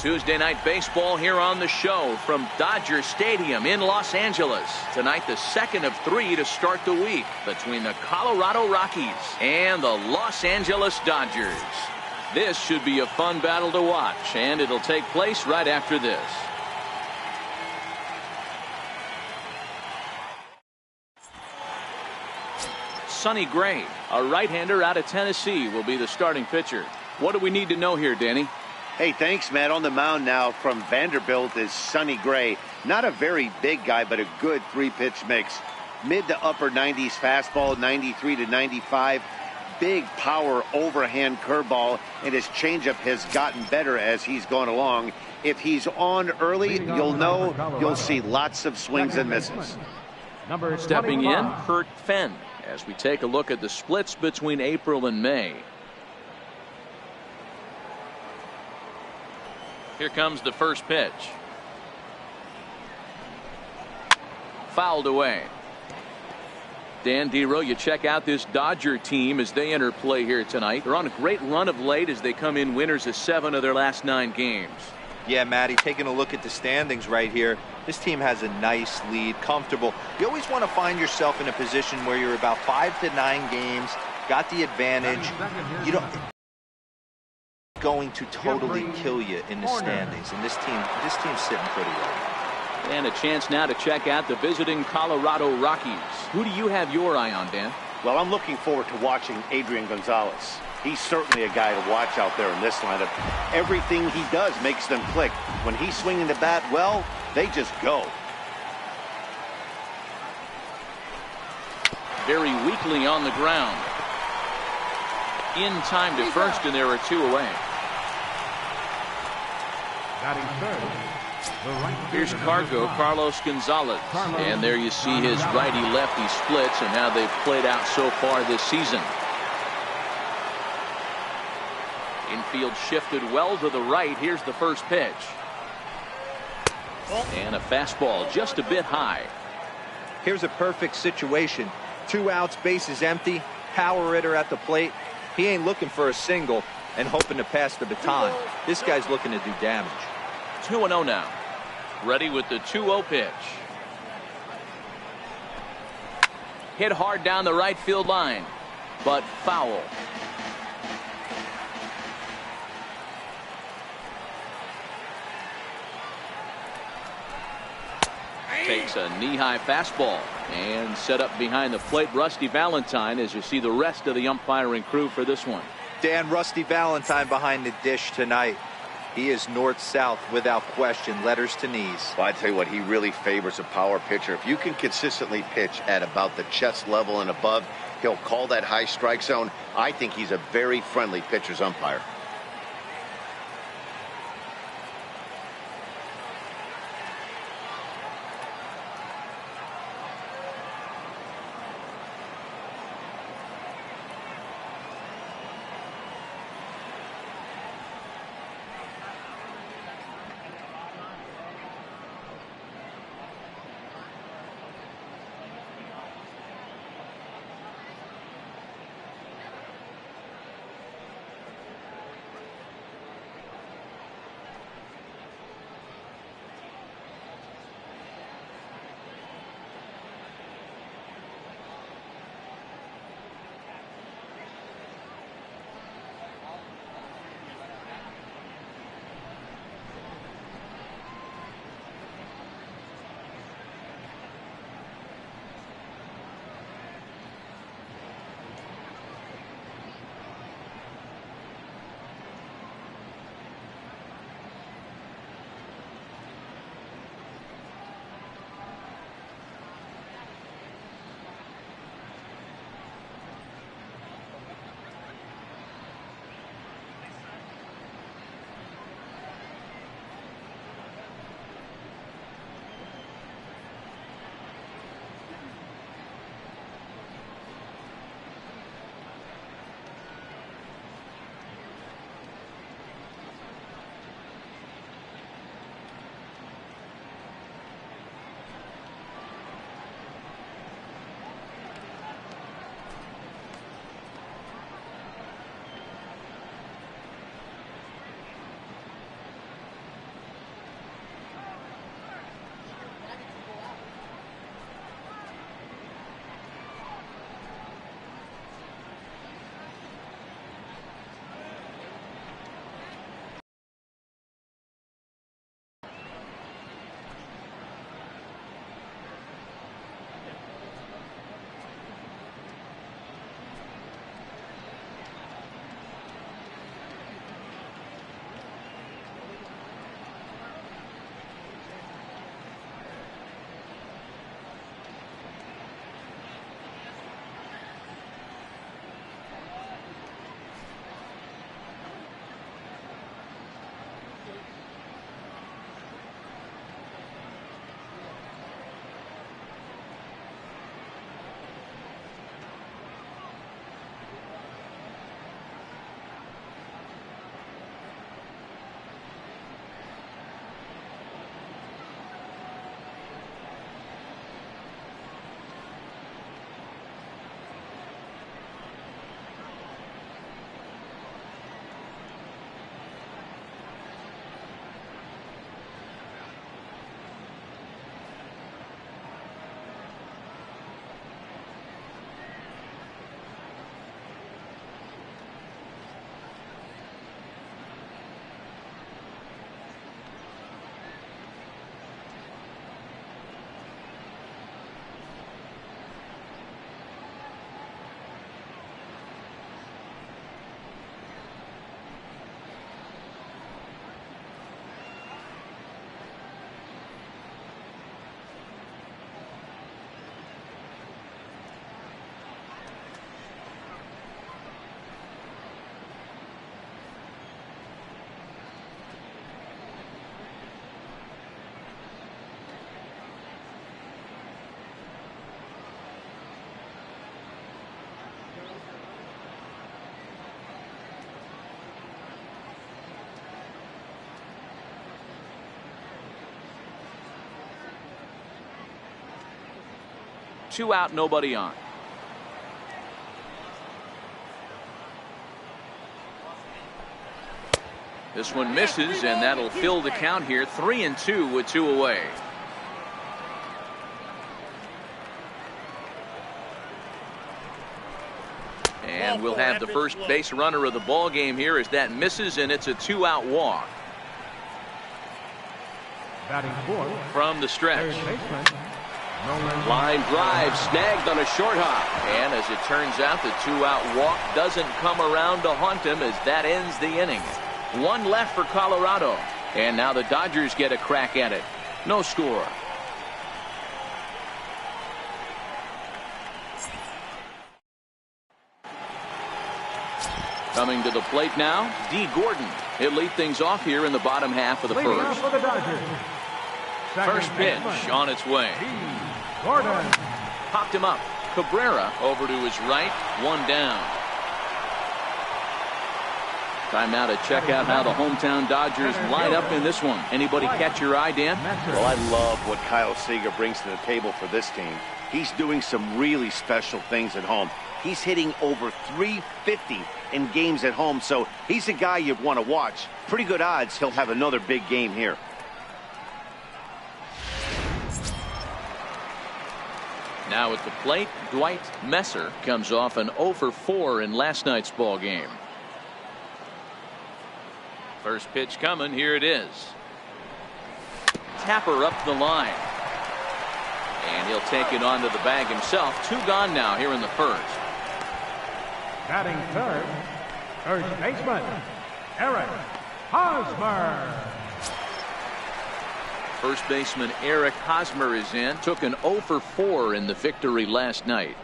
Tuesday night baseball here on the show from Dodger Stadium in Los Angeles. Tonight, the second of three to start the week between the Colorado Rockies and the Los Angeles Dodgers. This should be a fun battle to watch, and it'll take place right after this. Sonny Gray, a right-hander out of Tennessee, will be the starting pitcher. What do we need to know here, Danny? Hey, thanks, Matt. On the mound now from Vanderbilt is Sonny Gray. Not a very big guy, but a good three-pitch mix. Mid to upper 90s fastball, 93 to 95. Big power overhand curveball, and his changeup has gotten better as he's gone along. If he's on early, you'll see lots of swings and misses. Stepping in, Kurt Fenn, as we take a look at the splits between April and May. Here comes the first pitch. Fouled away. Dan Dero, you check out this Dodger team as they enter play here tonight. They're on a great run of late as they come in winners of 7 of their last 9 games. Yeah, Matty, taking a look at the standings right here, this team has a nice lead, comfortable. You always want to find yourself in a position where you're about 5 to 9 games, got the advantage. You don't going to totally kill you in the standings, and this team's sitting pretty well. And a chance now to check out the visiting Colorado Rockies. Who do you have your eye on, Dan? Well, I'm looking forward to watching Adrian Gonzalez. He's certainly a guy to watch out there in this lineup. Everything he does makes them click. When he's swinging the bat, well, they just go. Very weakly on the ground. In time to first, and there are 2 away. Here's Carlos Gonzalez. And there you see his righty-lefty splits and how they've played out so far this season. Infield shifted well to the right. Here's the first pitch. And a fastball just a bit high. Here's a perfect situation. 2 outs, bases empty, power hitter at the plate. He ain't looking for a single and hoping to pass the baton. This guy's looking to do damage. 2-0 now. Ready with the 2-0 pitch. Hit hard down the right field line, but foul. Takes a knee-high fastball and set up behind the plate. Rusty Valentine, as you see the rest of the umpiring crew for this one. Dan, Rusty Valentine behind the dish tonight. He is north-south without question, letters to knees. Well, I tell you what, he really favors a power pitcher. If you can consistently pitch at about the chest level and above, he'll call that high strike zone. I think he's a very friendly pitcher's umpire. 2 out, nobody on. This one misses, and that'll fill the count here. 3-2 with 2 away. And we'll have the first base runner of the ball game here as that misses, and it's a 2-out walk. From the stretch. Line drive snagged on a short hop. And as it turns out, the 2-out walk doesn't come around to haunt him as that ends the inning. 1 left for Colorado. And now the Dodgers get a crack at it. No score. Coming to the plate now, D. Gordon. He'll lead things off here in the bottom half of the first. First pitch on its way. Gordon Popped him up. Cabrera over to his right. 1 down. Time now to check out how the hometown Dodgers line up in this one. Anybody catch your eye, Dan? Well, I love what Kyle Seager brings to the table for this team. He's doing some really special things at home. He's hitting over 350 in games at home, so he's a guy you'd want to watch. Pretty good odds he'll have another big game here. Now at the plate, Dwight Messer comes off an 0 for 4 in last night's ball game. First pitch coming. Here it is. Tapper up the line. And he'll take it onto the bag himself. 2 gone now here in the first. batting third, first baseman, Eric Hosmer. First baseman Eric Hosmer is in. Took an 0 for 4 in the victory last night.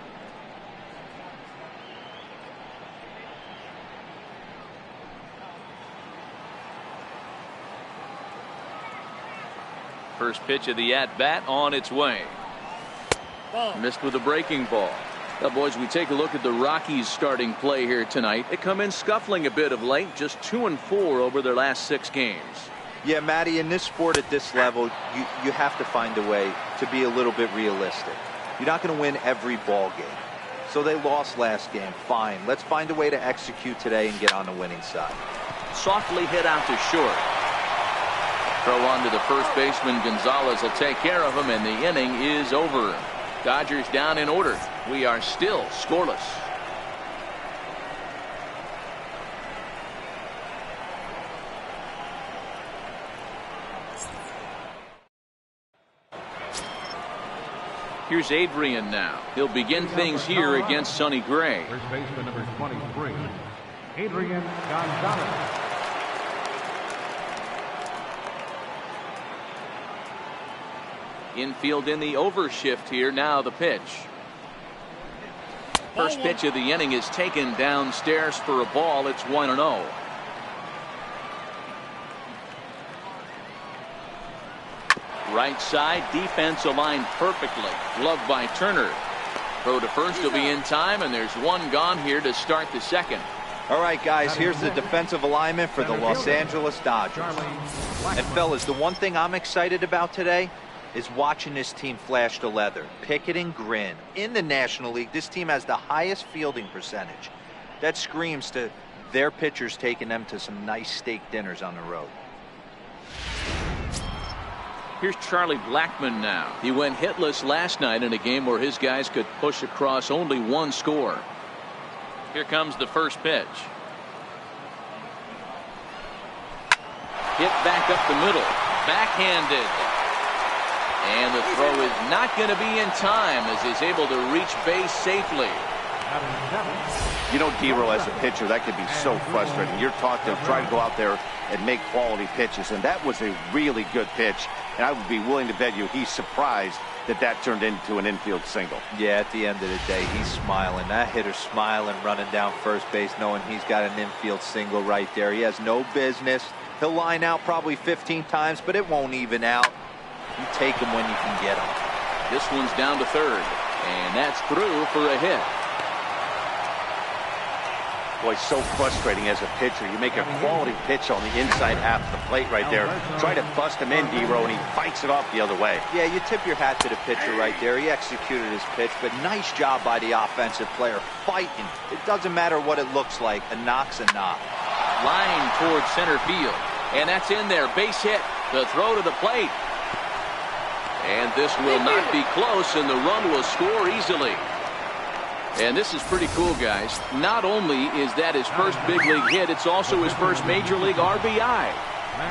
First pitch of the at-bat on its way. Missed with a breaking ball. Now, boys, we take a look at the Rockies starting play here tonight. They come in scuffling a bit of late, just 2-4 over their last 6 games. Yeah, Matty, in this sport at this level, you have to find a way to be a little bit realistic. You're not going to win every ball game. So they lost last game. Fine. Let's find a way to execute today and get on the winning side. Softly hit out to short. Throw on to the first baseman. Gonzalez will take care of him, and the inning is over. Dodgers down in order. We are still scoreless. Here's Adrian now. He'll begin things here against Sonny Gray. First baseman number 23, Adrian Gonzalez. Infield in the overshift here. Now the pitch. First pitch of the inning is taken downstairs for a ball. It's 1-0. Right side, defense aligned perfectly. Gloved by Turner. Throw to first will be in time, and there's 1 gone here to start the second. All right, guys, here's the defensive alignment for the Los Angeles Dodgers. And, fellas, the one thing I'm excited about today is watching this team flash the leather. Pickett and Grin. In the National League, this team has the highest fielding percentage. That screams to their pitchers taking them to some nice steak dinners on the road. Here's Charlie Blackmon now. He went hitless last night in a game where his guys could push across only 1 score. Here comes the first pitch. Hit back up the middle. Backhanded. And the throw is not going to be in time as he's able to reach base safely. You know, D-Row, as a pitcher, that could be so frustrating. You're taught to try to go out there and make quality pitches, and that was a really good pitch. And I would be willing to bet you he's surprised that that turned into an infield single. Yeah, at the end of the day, he's smiling. That hitter's smiling, running down first base, knowing he's got an infield single right there. He has no business. He'll line out probably 15 times, but it won't even out. You take him when you can get him. This one's down to third, and that's through for a hit. Boy, so frustrating as a pitcher. You make a quality pitch on the inside half of the plate right there. Try to bust him in, D-Row, and he fights it off the other way. Yeah, you tip your hat to the pitcher right there. He executed his pitch, but nice job by the offensive player fighting. It doesn't matter what it looks like. A knock's a knock. Line towards center field. And that's in there. Base hit. The throw to the plate. And this will not be close, and the run will score easily. And this is pretty cool, guys. Not only is that his first big league hit, it's also his first major league RBI.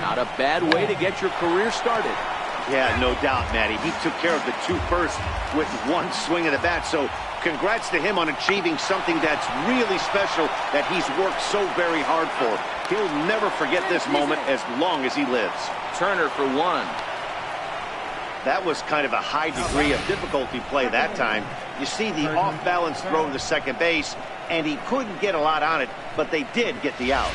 Not a bad way to get your career started. Yeah, no doubt, Matty. He took care of the two first with one swing of the bat. So congrats to him on achieving something that's really special that he's worked so very hard for. He'll never forget this moment as long as he lives. Turner for one. That was kind of a high degree of difficulty play that time. You see the off-balance throw to the second base, and he couldn't get a lot on it, but they did get the out.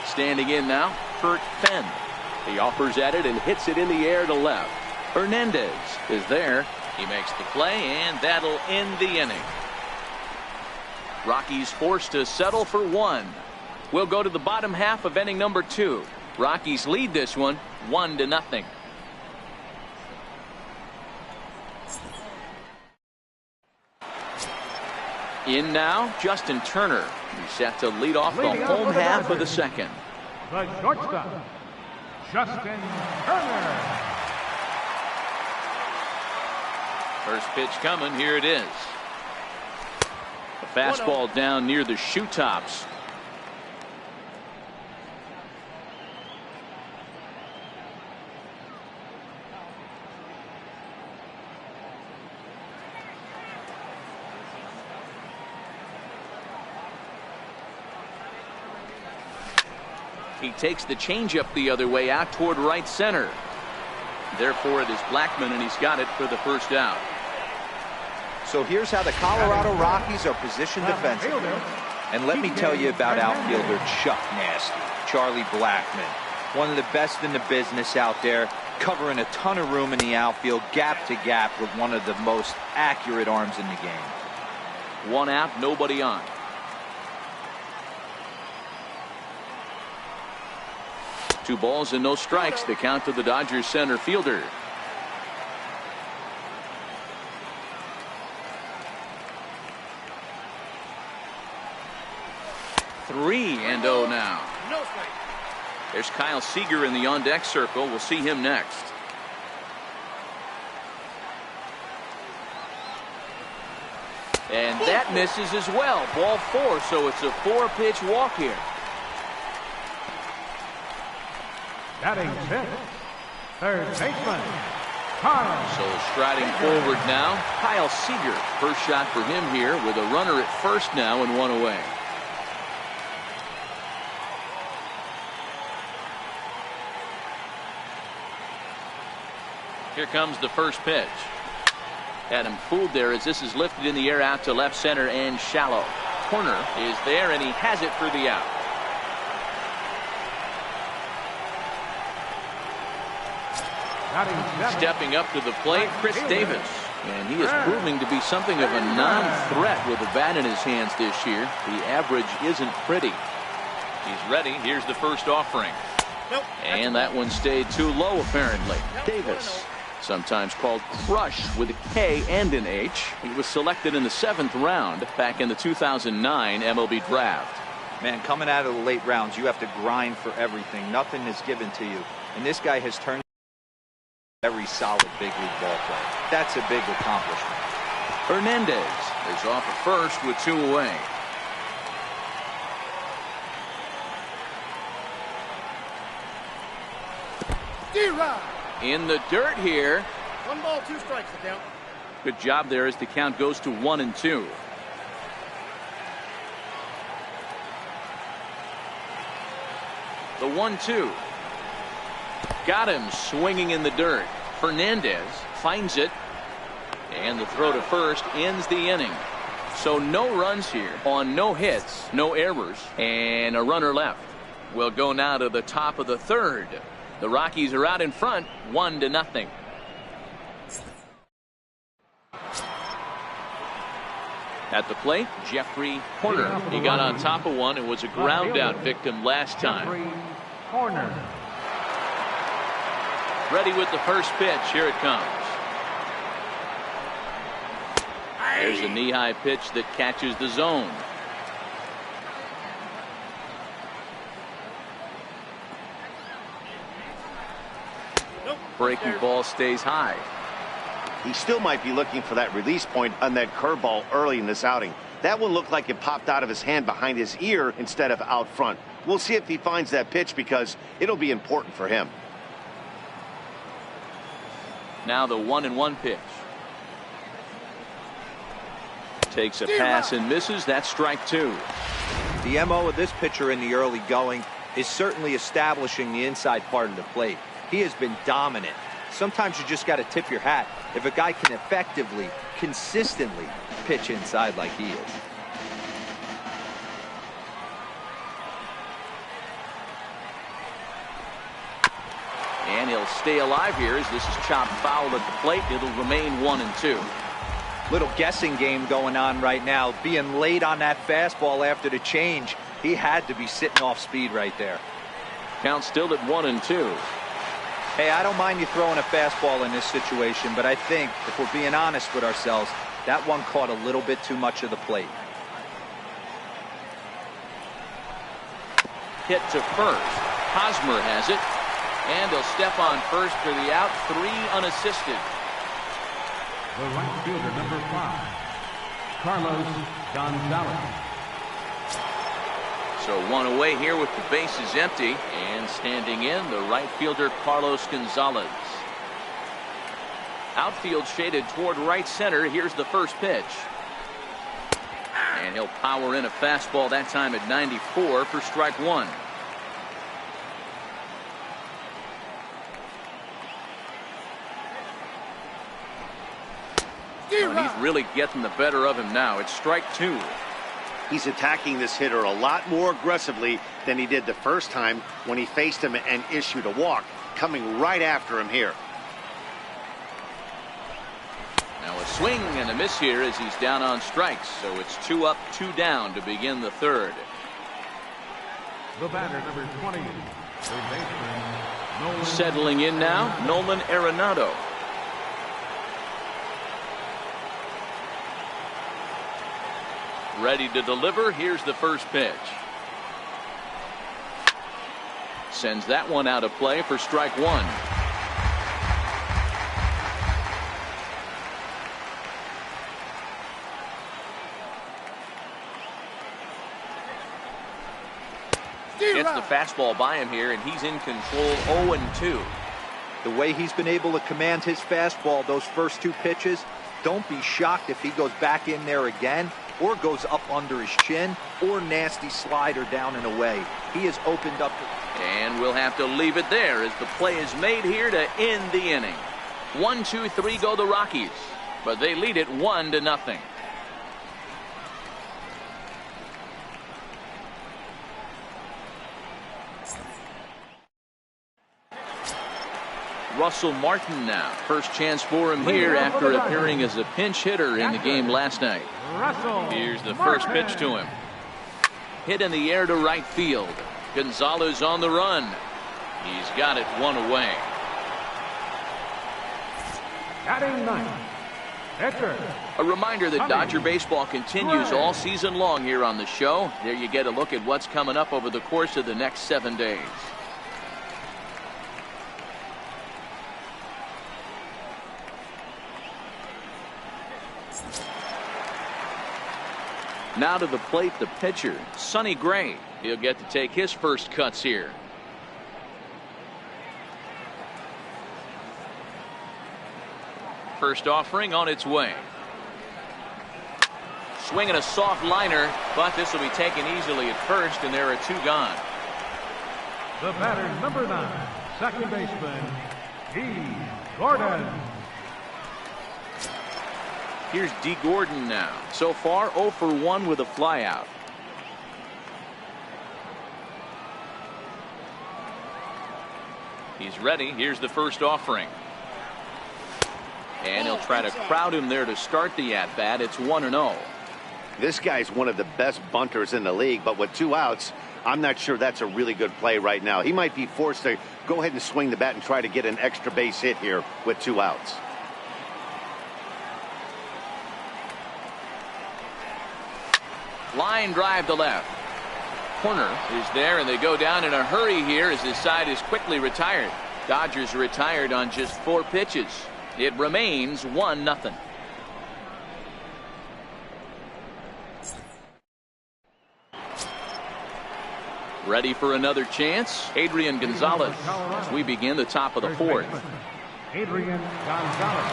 Standing in now, Kurt Fenn. He offers at it and hits it in the air to left. Hernandez is there. He makes the play, and that'll end the inning. Rockies forced to settle for one. We'll go to the bottom half of inning number 2. Rockies lead this one 1-0. In now, Justin Turner. He's set to lead off the home half of the second. The shortstop, Justin Turner. First pitch coming. Here it is. A fastball down near the shoe tops. He takes the changeup the other way out toward right center. Therefore, it is Blackmon, and he's got it for the first out. So here's how the Colorado Rockies are positioned defensively. And let me tell you about outfielder Chuck Nasty, Charlie Blackmon. One of the best in the business out there, covering a ton of room in the outfield, gap to gap, with one of the most accurate arms in the game. One out, nobody on. Two balls and no strikes. The count to the Dodgers center fielder. Three and 0 now. There's Kyle Seager in the on-deck circle. We'll see him next. And that misses as well. Ball 4, so it's a 4-pitch walk here. Batting 6, third baseman, Kyle. So striding forward now, Kyle Seager. First shot for him here with a runner at first now and one away. Here comes the first pitch. Had him fooled there as this is lifted in the air out to left center and shallow. Corner is there, and he has it for the out. Stepping up to the plate, Chris Davis. And he is proving to be something of a non-threat with a bat in his hands this year. The average isn't pretty. He's ready. Here's the first offering. And that one stayed too low, apparently. Davis, sometimes called Crush with a K and an H. He was selected in the 7th round back in the 2009 MLB draft. Man, coming out of the late rounds, you have to grind for everything. Nothing is given to you. And this guy has turned every solid big league ball play. That's a big accomplishment. Hernandez is off at first with 2 away. In the dirt here. 1 ball, 2 strikes, the count. Good job there as the count goes to 1-2. The 1-2. Got him swinging in the dirt. Fernandez finds it. And the throw to first ends the inning. So no runs here on no hits, no errors, and a runner left. We'll go now to the top of the 3rd. The Rockies are out in front, 1-0. At the plate, Jeffrey Horner. He got on top of one and was a ground out victim last time. Horner. Ready with the first pitch. Here it comes. There's a knee-high pitch that catches the zone. Breaking ball stays high. He still might be looking for that release point on that curveball early in this outing. That one looked like it popped out of his hand behind his ear instead of out front. We'll see if he finds that pitch because it'll be important for him. Now the 1-1 pitch. Takes a pass and misses. That's strike two. The MO of this pitcher in the early going is certainly establishing the inside part of the plate. He has been dominant. Sometimes you just got to tip your hat if a guy can effectively, consistently pitch inside like he is. And he'll stay alive here as this is chopped foul at the plate. It'll remain 1-2. Little guessing game going on right now. Being late on that fastball after the change. He had to be sitting off speed right there. Count still at 1-2. Hey, I don't mind you throwing a fastball in this situation, but I think, if we're being honest with ourselves, that one caught a little bit too much of the plate. Hit to first. Hosmer has it. And he'll step on first for the out. 3 unassisted. The right fielder, number 5, Carlos Gonzalez. So one away here with the bases empty. And standing in, the right fielder, Carlos Gonzalez. Outfield shaded toward right center. Here's the first pitch. And he'll power in a fastball, that time at 94 for strike one. And he's really getting the better of him now. It's strike two. He's attacking this hitter a lot more aggressively than he did the first time when he faced him and issued a walk. Coming right after him here. Now a swing and a miss here as he's down on strikes. So it's 2 up, 2 down to begin the third. The batter, number 20, third baseman, Nolan. Settling in now, Nolan Arenado. Ready to deliver. Here's the first pitch. Sends that one out of play for strike one. Gets the fastball by him here, and he's in control. 0-2. The way he's been able to command his fastball those first 2 pitches, don't be shocked if he goes back in there again or goes up under his chin or nasty slider down and away. He has opened up. And we'll have to leave it there as the play is made here to end the inning. 1, 2, 3 go the Rockies, but they lead it 1-0. Russell Martin now. First chance for him here after appearing as a pinch hitter in the game last night. Here's the first pitch to him. Hit in the air to right field. Gonzalez on the run. He's got it 1 away. Batting ninth, Hector. A reminder that Dodger baseball continues all season long here on the show. There you get a look at what's coming up over the course of the next 7 days. Now to the plate, the pitcher, Sonny Gray. He'll get to take his first cuts here. First offering on its way. Swinging a soft liner, but this will be taken easily at first, and there are 2 gone. The batter, number 9, second baseman, E. Gordon. Here's D. Gordon now. So far 0 for 1 with a flyout. He's ready. Here's the first offering. And he'll try to crowd him there to start the at-bat. It's 1-0. This guy's one of the best bunters in the league, but with 2 outs, I'm not sure that's a really good play right now. He might be forced to go ahead and swing the bat and try to get an extra base hit here with 2 outs. Line drive to left. Corner is there, and they go down in a hurry here as his side is quickly retired. Dodgers retired on just 4 pitches. It remains 1-0. Ready for another chance? Adrian Gonzalez as we begin the top of the 4th. Adrian Gonzalez.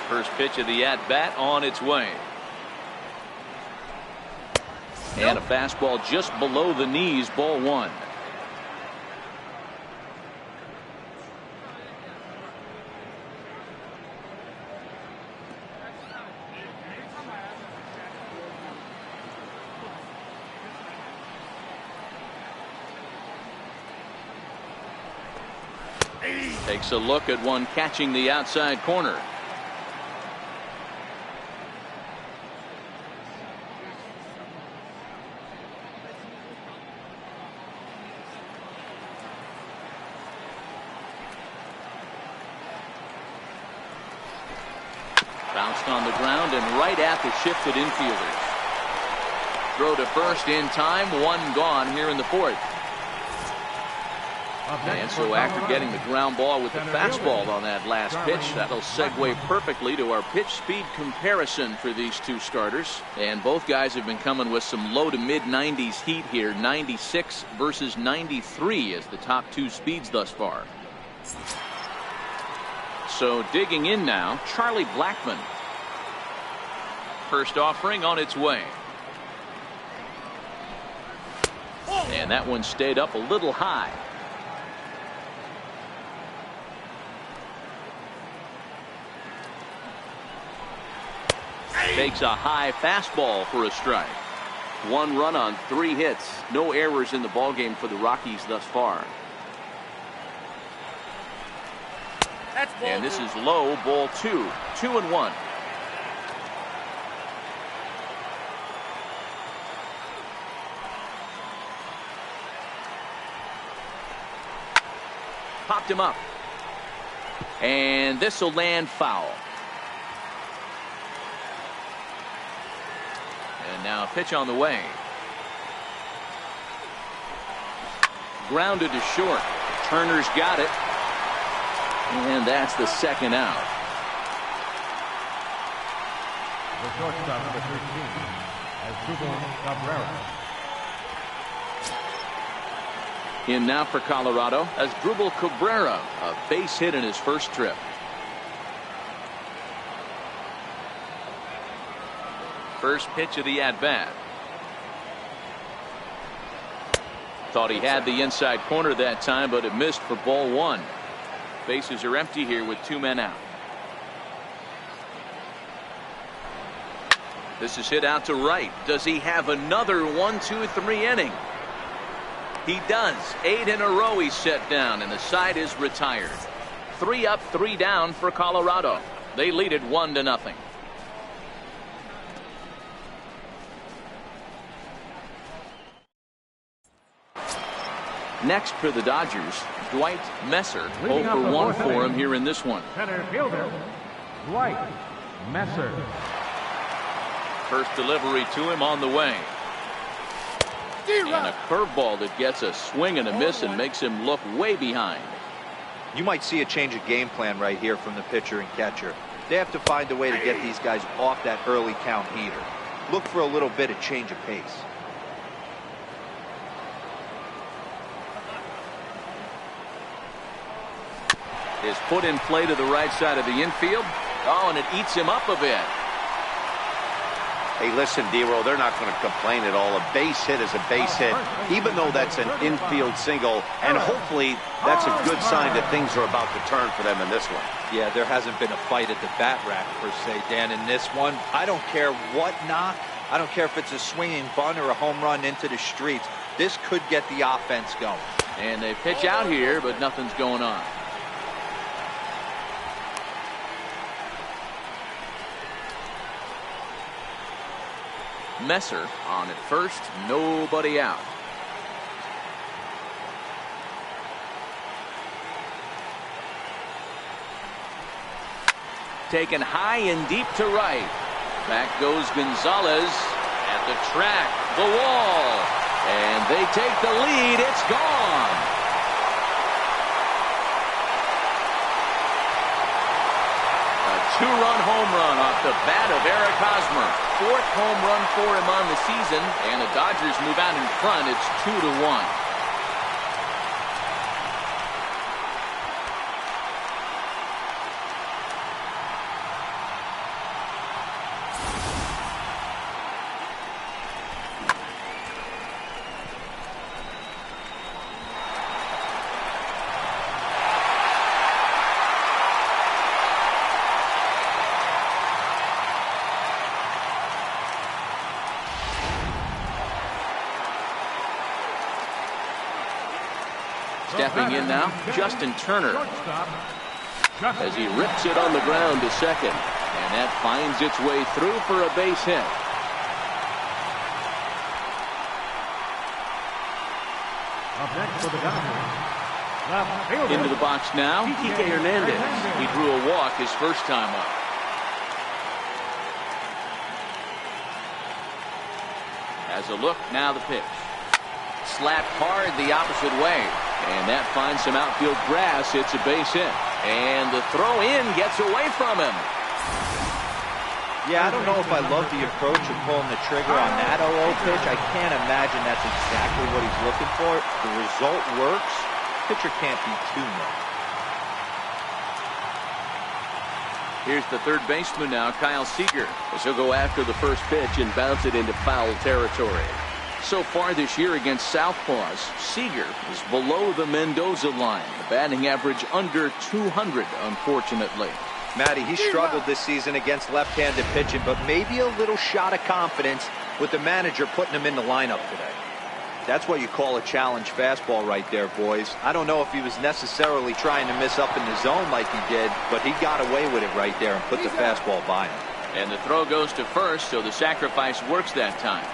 First pitch of the at-bat on its way. And a fastball just below the knees, ball 1. Takes a look at one catching the outside corner. Bounced on the ground and right at the shifted infielders. Throw to first in time, 1 gone here in the 4th. And so after getting the ground ball with the fastball on that last pitch, that'll segue perfectly to our pitch speed comparison for these 2 starters. And both guys have been coming with some low to mid 90s heat here. 96 versus 93 as the top 2 speeds thus far. So digging in now, Charlie Blackmon. First offering on its way. And that one stayed up a little high. Takes a high fastball for a strike. 1 run on 3 hits. No errors in the ballgame for the Rockies thus far. And this is low, ball 2. 2-1. Popped him up. And this will land foul. And now a pitch on the way. Grounded to short. Turner's got it. And that's the 2nd out. The shortstop, number 13, Asdrubal Cabrera. In now for Colorado, Asdrubal Cabrera, a base hit in his first trip. First pitch of the at-bat. Thought he had the inside corner that time, but it missed for ball 1. Bases are empty here with 2 men out. This is hit out to right. Does he have another 1-2-3 inning? He does. 8 in a row he's set down, and the side is retired. 3 up, 3 down for Colorado. They lead it 1-0. Next for the Dodgers, Dwight Messer. 0 for 1 for him here in this one. Center fielder, Dwight Messer. First delivery to him on the way. And a curveball that gets a swing and a miss and makes him look way behind. You might see a change of game plan right here from the pitcher and catcher. They have to find a way to get these guys off that early count heater. Look for a little bit of change of pace. Is put in play to the right side of the infield. Oh, and it eats him up a bit. Hey, listen, D-Roll, they're not going to complain at all. A base hit is a base hit, even though that's an infield single. And hopefully that's a good sign that things are about to turn for them in this one. Yeah, there hasn't been a fight at the bat rack, per se, Dan, in this one. I don't care what knock. I don't care if it's a swinging bunt or a home run into the streets. This could get the offense going. And they pitch out here, but nothing's going on. Messer on at first, nobody out. Taken high and deep to right. Back goes Gonzalez at the track, the wall, and they take the lead. It's gone. Two-run home run off the bat of Eric Hosmer. Fourth home run for him on the season, and the Dodgers move out in front. It's 2-1. Stepping in now, Justin Turner, as he rips it on the ground to second, and that finds its way through for a base hit. Into the box now, Kike Hernandez. He drew a walk his first time up. As a look, now the pitch. Slapped hard the opposite way. And that finds some outfield grass. It's a base hit. And the throw in gets away from him. Yeah, I don't know if I love the approach of pulling the trigger on that 0-0 pitch. I can't imagine that's exactly what he's looking for. The result works. Pitcher can't be too much. Here's the third baseman now, Kyle Seager, as he'll go after the first pitch and bounce it into foul territory. So far this year against Southpaws, Seager is below the Mendoza line. The batting average under 200, unfortunately. Matty, he struggled this season against left-handed pitching, but maybe a little shot of confidence with the manager putting him in the lineup today. That's what you call a challenge fastball right there, boys. I don't know if he was necessarily trying to miss up in the zone like he did, but he got away with it right there and put the fastball by him. And the throw goes to first, so the sacrifice works that time.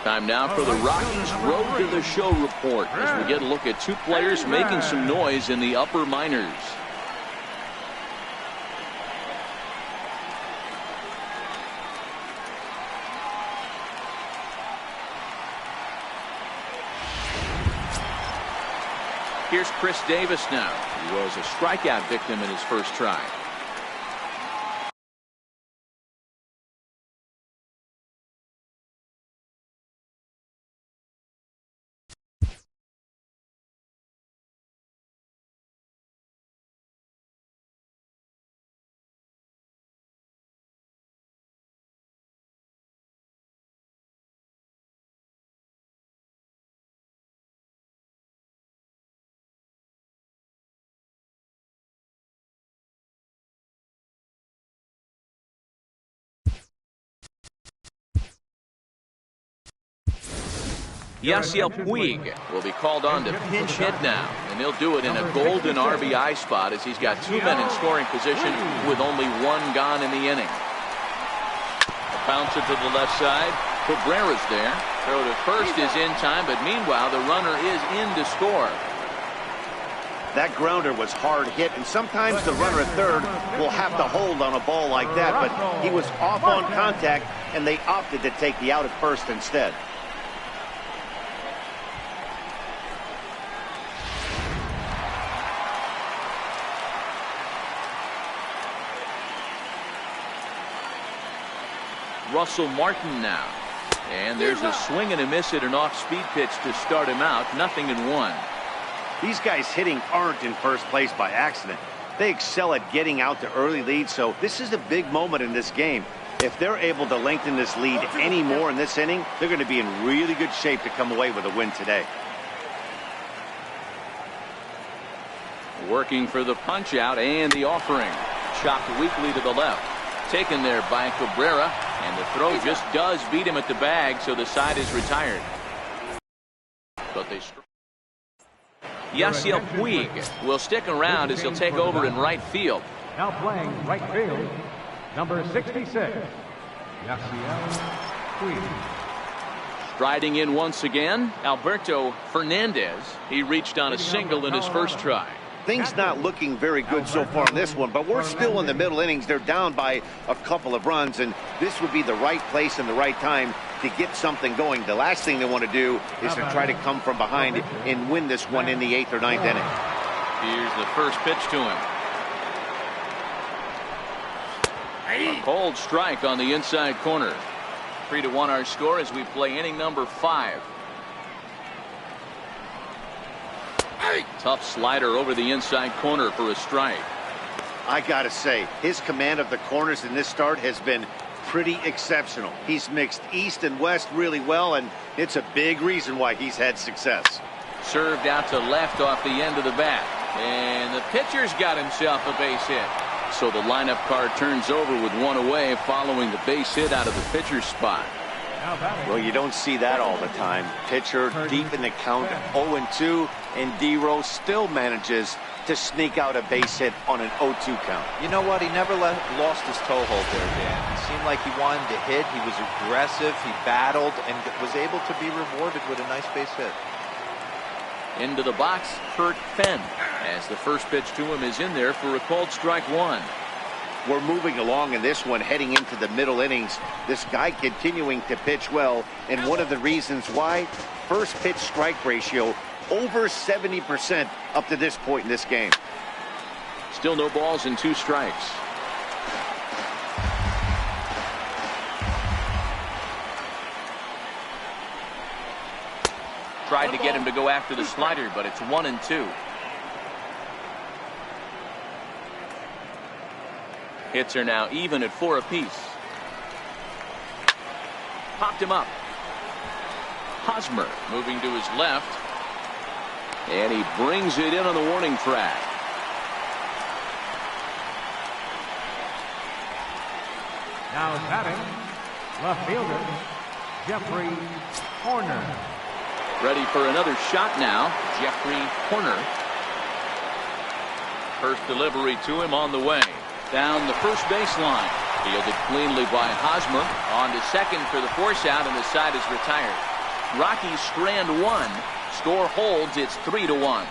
Time now for the Rockies Road to the Show report as we get a look at two players making some noise in the upper minors. Here's Chris Davis now. He was a strikeout victim in his first try. Yasiel Puig will be called on to pinch hit now, and he'll do it in a golden RBI spot as he's got two men in scoring position with only one gone in the inning. Bounce it to the left side. Cabrera's there. Throw to first is in time, but meanwhile the runner is in to score. That grounder was hard hit, and sometimes the runner at third will have to hold on a ball like that, but he was off on contact, and they opted to take the out at first instead. Russell Martin now. And there's a swing and a miss at an off-speed pitch to start him out. 0-1. These guys hitting aren't in first place by accident. They excel at getting out to early leads, so this is a big moment in this game. If they're able to lengthen this lead any more in this inning, they're going to be in really good shape to come away with a win today. Working for the punch out and the offering. Chopped weakly to the left. Taken there by Cabrera, and the throw just does beat him at the bag, so the side is retired. But they Yasiel Puig will stick around as he'll take over in right field. Now playing right field, number 66, Striding in once again, Alberto Fernandez. He reached on a single in his first try. Things not looking very good so far in this one, but we're still in the middle innings. They're down by a couple of runs, and this would be the right place and the right time to get something going. The last thing they want to do is to try to come from behind and win this one in the 8th or 9th inning. Here's the first pitch to him. A cold strike on the inside corner. 3-1 our score as we play inning number 5. Tough slider over the inside corner for a strike. I gotta say, his command of the corners in this start has been pretty exceptional. He's mixed east and west really well, and it's a big reason why he's had success. Served out to left off the end of the bat, and the pitcher's got himself a base hit. So the lineup card turns over with one away following the base hit out of the pitcher's spot. Well, you don't see that all the time. Pitcher deep in the count, 0-2, and D-Rose still manages to sneak out a base hit on an 0-2 count. You know what? He never lost his toehold there, Dan. It seemed like he wanted to hit. He was aggressive. He battled and was able to be rewarded with a nice base hit. Into the box, Kurt Fenn, as the first pitch to him is in there for a called strike 1. We're moving along in this one, heading into the middle innings. This guy continuing to pitch well, and one of the reasons why, first pitch strike ratio over 70% up to this point in this game. Still no balls and 2 strikes. Tried to get him to go after the slider, but it's 1-2. Hits are now even at 4 apiece. Popped him up. Hosmer moving to his left. And he brings it in on the warning track. Now batting, left fielder, Jeffrey Horner. Ready for another shot now, Jeffrey Horner. First delivery to him on the way. Down the first baseline. Fielded cleanly by Hosmer. On to second for the force out, and the side is retired. Rockies strand 1. Score holds. It's 3-1.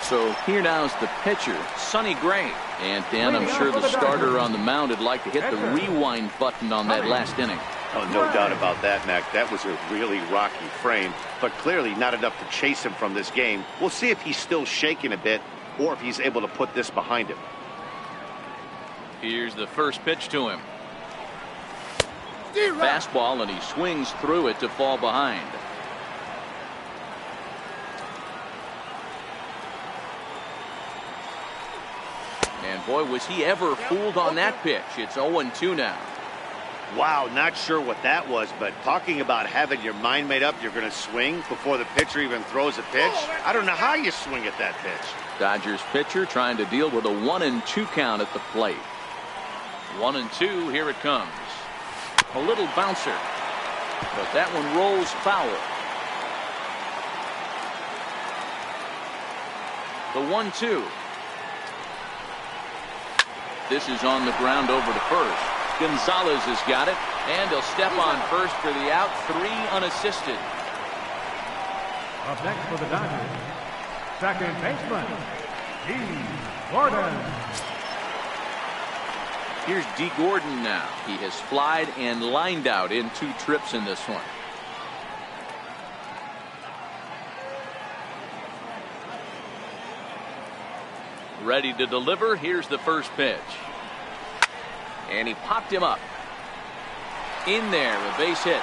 So here now is the pitcher, Sonny Gray. And Dan, I'm sure the starter on the mound would like to hit the rewind button on that last inning. Oh, no doubt about that, Mac. That was a really rocky frame, but clearly not enough to chase him from this game. We'll see if he's still shaking a bit or if he's able to put this behind him. Here's the first pitch to him. Fastball, and he swings through it to fall behind. And boy, was he ever fooled on that pitch. It's 0-2 now. Wow, not sure what that was, but talking about having your mind made up you're going to swing before the pitcher even throws a pitch. I don't know how you swing at that pitch. Dodgers pitcher trying to deal with a 1-2 count at the plate. 1-2, here it comes. A little bouncer, but that one rolls foul. The 1-2. This is on the ground over to first. Gonzalez has got it, and he'll step on first for the out. 3 unassisted. Up next for the Dodgers, second baseman, D. Gordon. Here's D. Gordon now. He has flied and lined out in 2 trips in this one. Ready to deliver. Here's the first pitch. And he popped him up. In there, a base hit.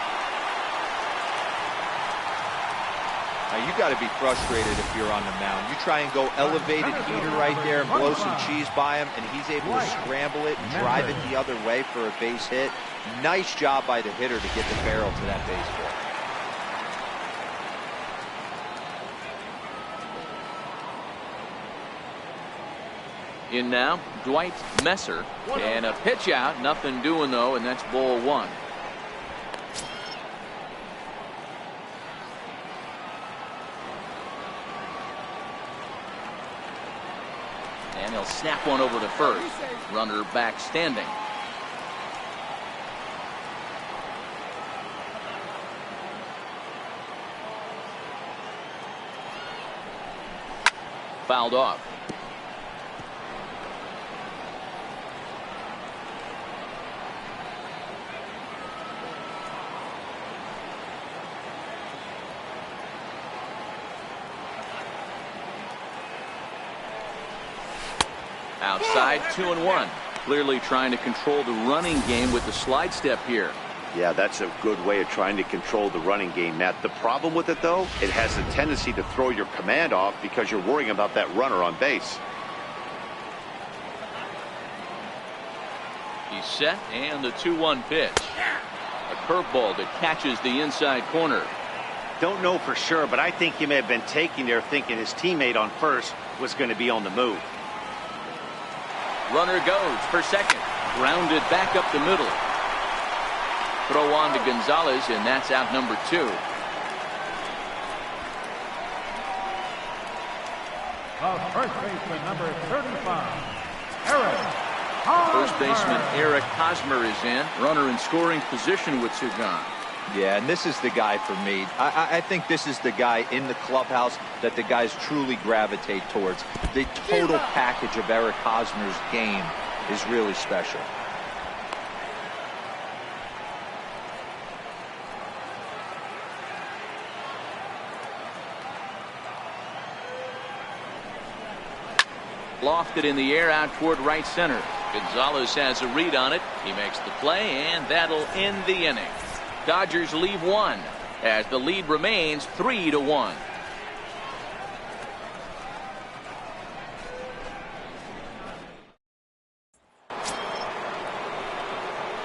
Now, you got to be frustrated if you're on the mound. You try and go elevated heater right there, blow some cheese by him, and he's able to scramble it and drive it the other way for a base hit. Nice job by the hitter to get the barrel to that baseball. In now, Dwight Messer, and a pitch out, nothing doing though, and that's ball 1. They'll snap one over to first. Runner back standing. Fouled off. Outside, 2-1. Clearly trying to control the running game with the slide step here. Yeah, that's a good way of trying to control the running game, Matt. The problem with it, though, it has a tendency to throw your command off because you're worrying about that runner on base. He's set, and the 2-1 pitch. A curveball that catches the inside corner. Don't know for sure, but I think he may have been taking there thinking his teammate on first was going to be on the move. Runner goes for second. Grounded back up the middle. Throw on to Gonzalez, and that's out number 2. First baseman, number 35, Eric Hosmer. First baseman Eric Hosmer is in. Runner in scoring position with two gone. Yeah, and this is the guy for me. I think this is the guy in the clubhouse that the guys truly gravitate towards. The total package of Eric Hosmer's game is really special. Lofted in the air out toward right center. Gonzalez has a read on it. He makes the play, and that'll end the inning. Dodgers leave one as the lead remains 3-1.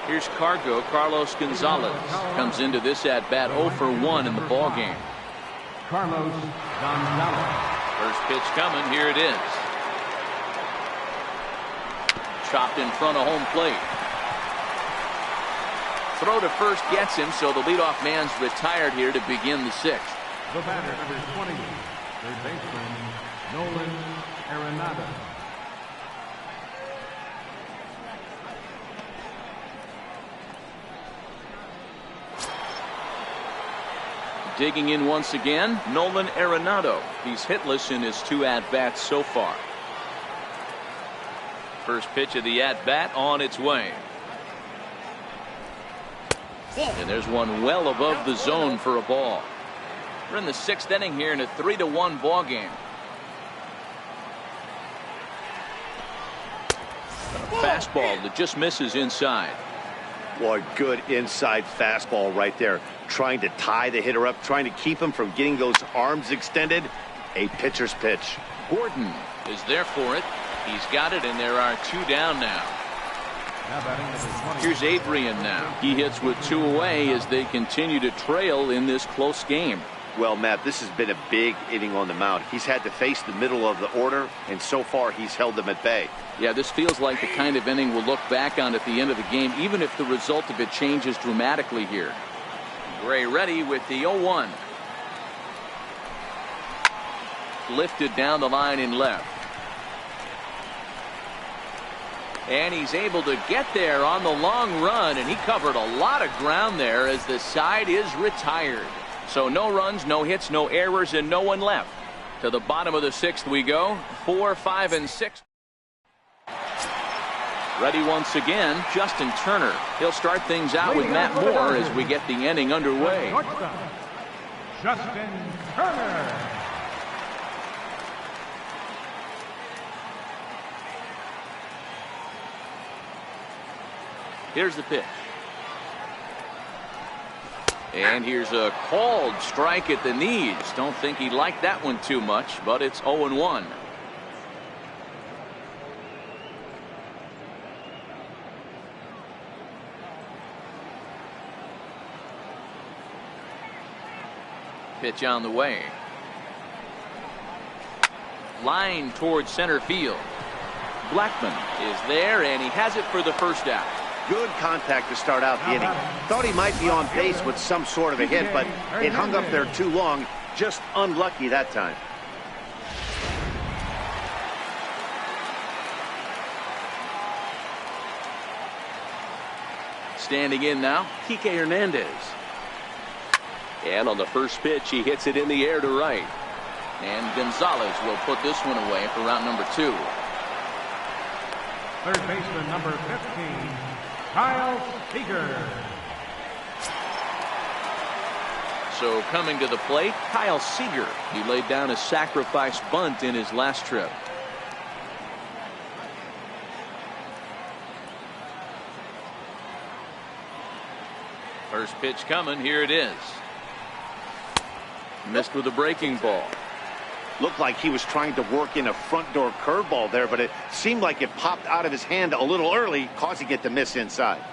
Here's Carlos Gonzalez comes into this at bat 0 for 1 in the ball game. Carlos Gonzalez. First pitch coming. Here it is. Chopped in front of home plate. Throw to first gets him, so the leadoff man's retired here to begin the 6th. The batter, number 20, third baseman, Nolan Arenado. Digging in once again, Nolan Arenado. He's hitless in his 2 at-bats so far. First pitch of the at-bat on its way. And there's one well above the zone for a ball. We're in the 6th inning here in a 3-1 ball game. A fastball that just misses inside. Boy, good inside fastball right there. Trying to tie the hitter up, trying to keep him from getting those arms extended. A pitcher's pitch. Gordon is there for it. He's got it, and there are 2 down now. Here's Adrian now. He hits with 2 away as they continue to trail in this close game. Well, Matt, this has been a big inning on the mound. He's had to face the middle of the order, and so far he's held them at bay. Yeah, this feels like the kind of inning we'll look back on at the end of the game, even if the result of it changes dramatically here. Gray ready with the 0-1. Lifted down the line in left. And he's able to get there on the long run, and he covered a lot of ground there as the side is retired. So no runs, no hits, no errors, and no one left. To the bottom of the 6th we go. 4, 5, and 6. Ready once again, Justin Turner. He'll start things out with Matt Moore as we get the inning underway. Justin Turner. Here's the pitch. And here's a called strike at the knees. Don't think he liked that one too much, but it's 0-1. Pitch on the way. Line towards center field. Blackman is there, and he has it for the first out. Good contact to start out the inning. Thought he might be on base with some sort of a hit, but it hung up there too long. Just unlucky that time. Standing in now, Kike Hernandez. And on the first pitch, he hits it in the air to right. And Gonzalez will put this one away for round number 2. Third baseman number 15, Kyle Seager. So coming to the plate, Kyle Seager. He laid down a sacrifice bunt in his last trip. First pitch coming. Here it is. Missed with a breaking ball. Looked like he was trying to work in a front door curveball there, but it seemed like it popped out of his hand a little early, causing it to miss inside.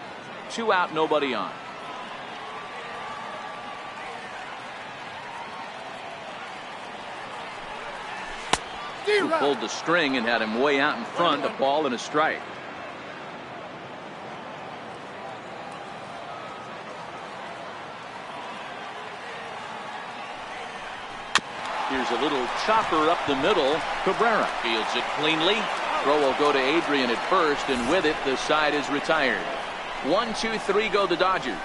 2 out, nobody on. Who pulled the string and had him way out in front, a ball and a strike. Here's a little chopper up the middle. Cabrera fields it cleanly. Throw will go to Adrian at first, and with it, the side is retired. 1, 2, 3 go the Dodgers,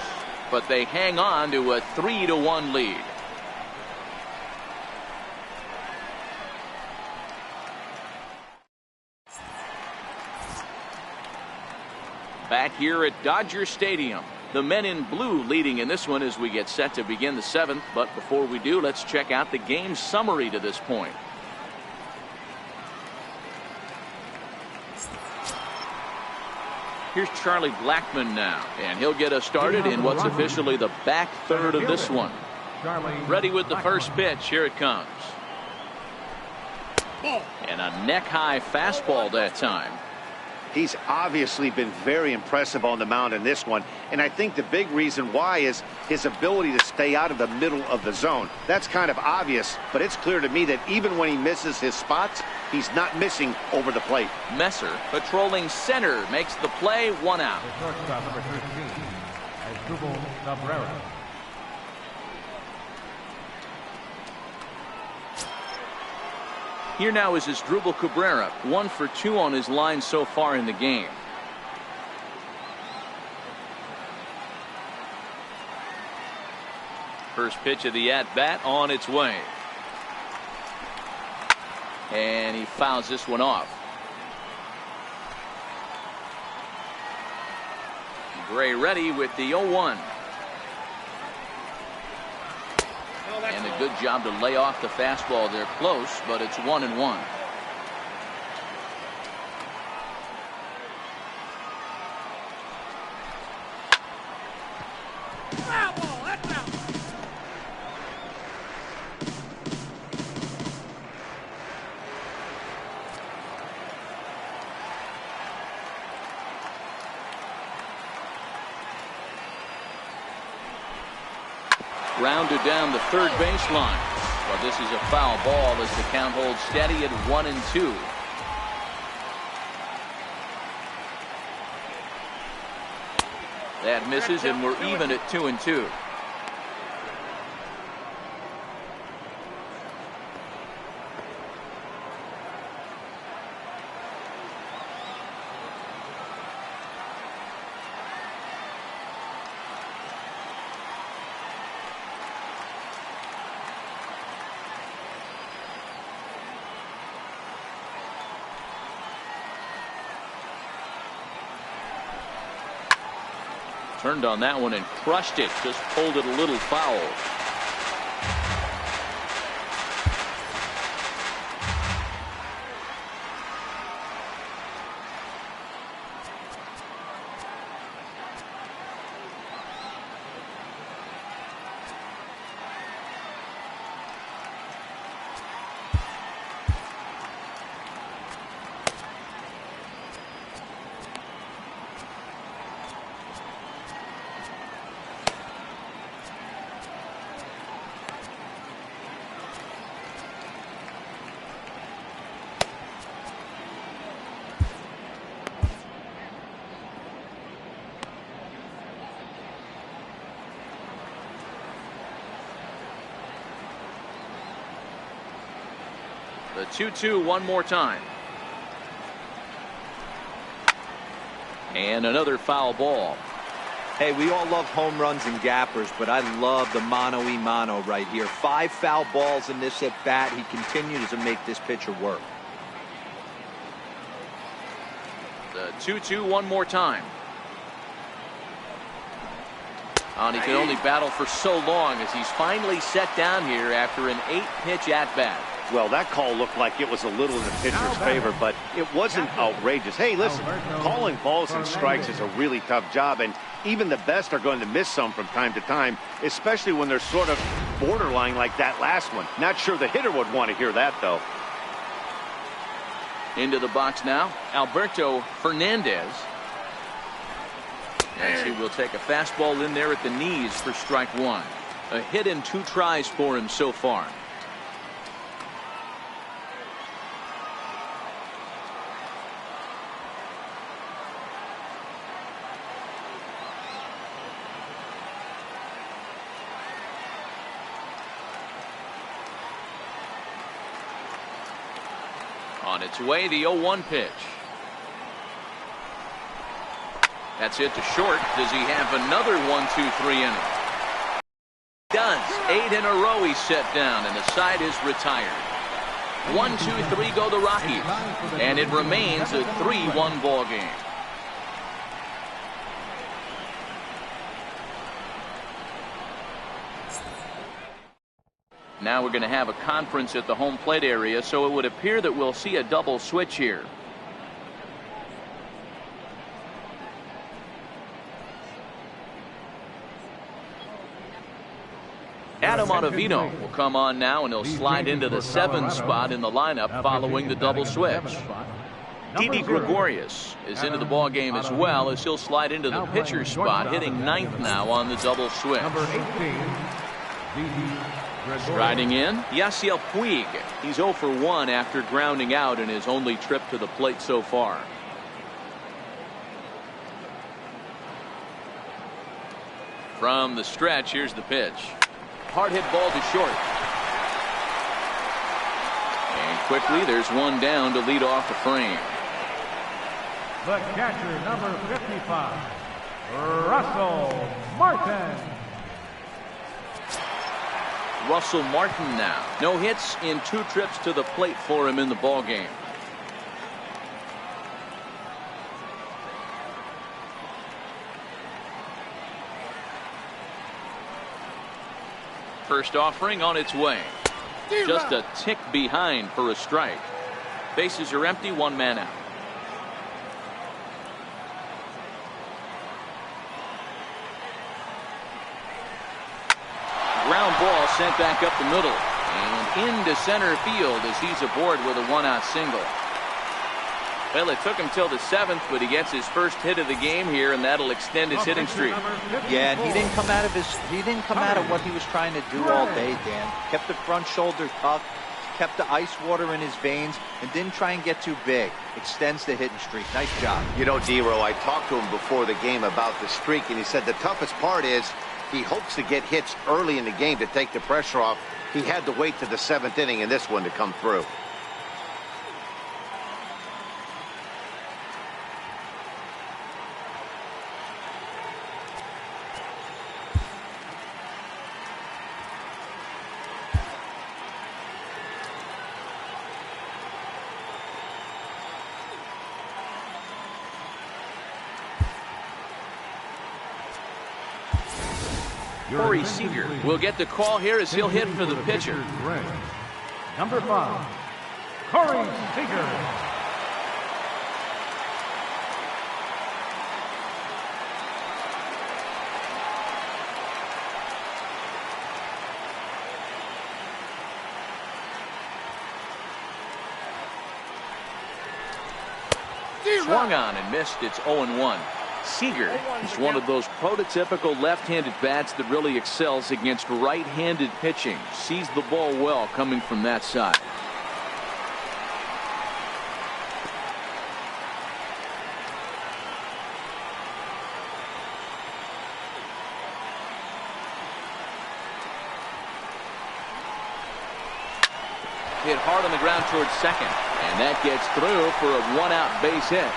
but they hang on to a 3-1 lead. Back here at Dodger Stadium, the men in blue leading in this one as we get set to begin the 7th. But before we do, let's check out the game summary to this point. Here's Charlie Blackmon now, and he'll get us started in what's officially the back third of this one. Ready with the first pitch. Here it comes. And a neck-high fastball that time. He's obviously been very impressive on the mound in this one, and I think the big reason why is his ability to stay out of the middle of the zone. That's kind of obvious, but it's clear to me that even when he misses his spots, he's not missing over the plate. Messer, patrolling center, makes the play. 1 out. The shortstop, number 13, Asdrubal Cabrera. Here now is Asdrubal Cabrera, 1 for 2 on his line so far in the game. First pitch of the at-bat on its way. And he fouls this one off. Gray ready with the 0-1. And a good job to lay off the fastball there close, but it's 1-1. Rounded down the third baseline, but this is a foul ball as the count holds steady at 1-2. That misses, and we're even at 2-2. Turned on that one and crushed it. Just pulled it a little foul. The 2-2 one more time. And another foul ball. Hey, we all love home runs and gappers, but I love the mano-y-mano right here. 5 foul balls in this at bat. He continues to make this pitcher work. The 2-2 one more time. And he can only battle for so long as he's finally set down here after an 8-pitch at-bat. Well, that call looked like it was a little in the pitcher's favor, but it wasn't outrageous. Hey, listen, calling balls and strikes is a really tough job, and even the best are going to miss some from time to time, especially when they're sort of borderline like that last one. Not sure the hitter would want to hear that, though. Into the box now, Alberto Fernandez. As he will take a fastball in there at the knees for strike 1. A hit in 2 tries for him so far. On its way, the 0-1 pitch. That's hit to short. Does he have another 1-2-3 inning? Does. 8 in a row he's set down, and the side is retired. 1-2-3 go the Rockies, and it remains a 3-1 ball game. Now we're going to have a conference at the home plate area, so it would appear that we'll see a double switch here. Adam Ottavino will come on now, and he'll slide into the 7 spot in the lineup following the double switch. Didi Gregorius is into the ball game as well, as he'll slide into the pitcher spot, hitting 9th now on the double switch. Striding in, Yasiel Puig. He's 0 for 1 after grounding out in his only trip to the plate so far. From the stretch, here's the pitch. Hard hit ball to short. And quickly, there's one down to lead off the frame. The catcher, number 55, Russell Martin. Russell Martin now. No hits in 2 trips to the plate for him in the ball game. First offering on its way. Just a tick behind for a strike. Bases are empty, 1 man out. Ground ball sent back up the middle and into center field as he's aboard with a 1-out single. Well, it took him till the 7th, but he gets his first hit of the game here, and that'll extend his hitting streak. Yeah, and he didn't come out of what he was trying to do all day, Dan. Kept the front shoulder tucked, kept the ice water in his veins, and didn't try and get too big. Extends the hitting streak. Nice job. You know, D-Row, I talked to him before the game about the streak, and he said the toughest part is he hopes to get hits early in the game to take the pressure off. He had to wait to the 7th inning in this one to come through. Corey Seager will get the call here as he'll hit for the pitcher. Number 5, Corey Seager. Swung on and missed. It's 0-1. Seager is one of those prototypical left-handed bats that really excels against right-handed pitching. Sees the ball well coming from that side. Hit hard on the ground towards second, and that gets through for a 1-out base hit.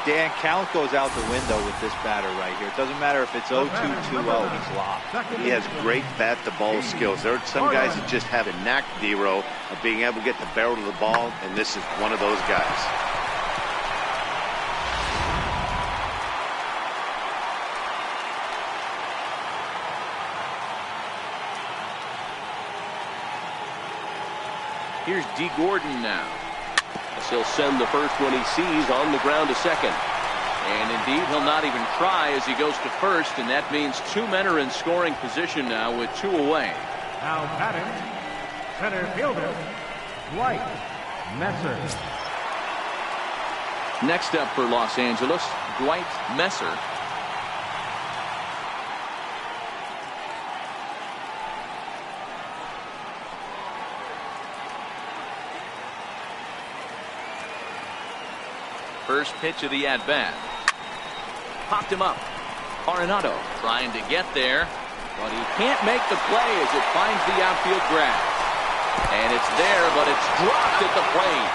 Dan, count goes out the window with this batter right here. It doesn't matter if it's 0-2, 2-0, he's locked. He has great bat-to-ball skills. There are some guys that just have a knack, D-Row, of being able to get the barrel of the ball, and this is one of those guys. Here's D. Gordon now. He'll send the first one he sees on the ground to second. And indeed, he'll not even try as he goes to first, and that means 2 men are in scoring position now with 2 away. Now batting, center fielder, Dwight Messer. Next up for Los Angeles, Dwight Messer. First pitch of the at-bat. Popped him up. Arenado trying to get there, but he can't make the play as it finds the outfield grass. And it's there, but it's dropped at the plate.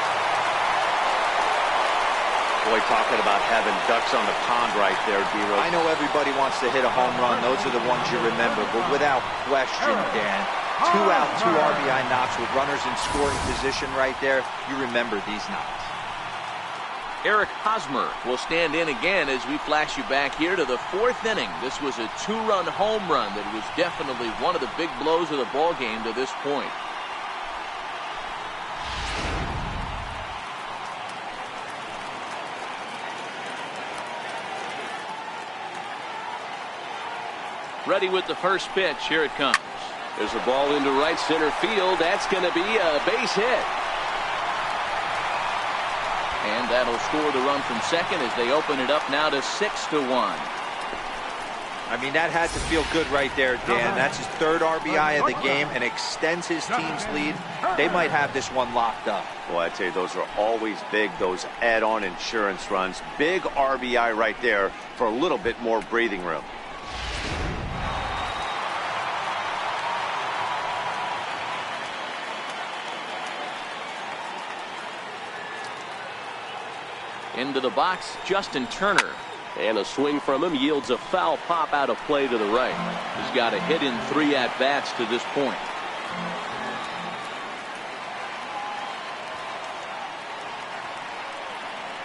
Boy, talking about having ducks on the pond right there, D-Row. I know everybody wants to hit a home run. Those are the ones you remember. But without question, Dan, 2 out, 2 RBI knocks with runners in scoring position right there. You remember these knocks. Eric Hosmer will stand in again as we flash you back here to the 4th inning. This was a 2-run home run that was definitely one of the big blows of the ball game to this point. Ready with the first pitch. Here it comes. There's a ball into right center field. That's going to be a base hit. And that'll score the run from second as they open it up now to 6-1. I mean, that had to feel good right there, Dan. That's his 3rd RBI of the game and extends his team's lead. They might have this one locked up. Well, I tell you, those are always big, those add-on insurance runs. Big RBI right there for a little bit more breathing room. Into the box, Justin Turner. And a swing from him yields a foul pop out of play to the right. He's got a hit in 3 at-bats to this point.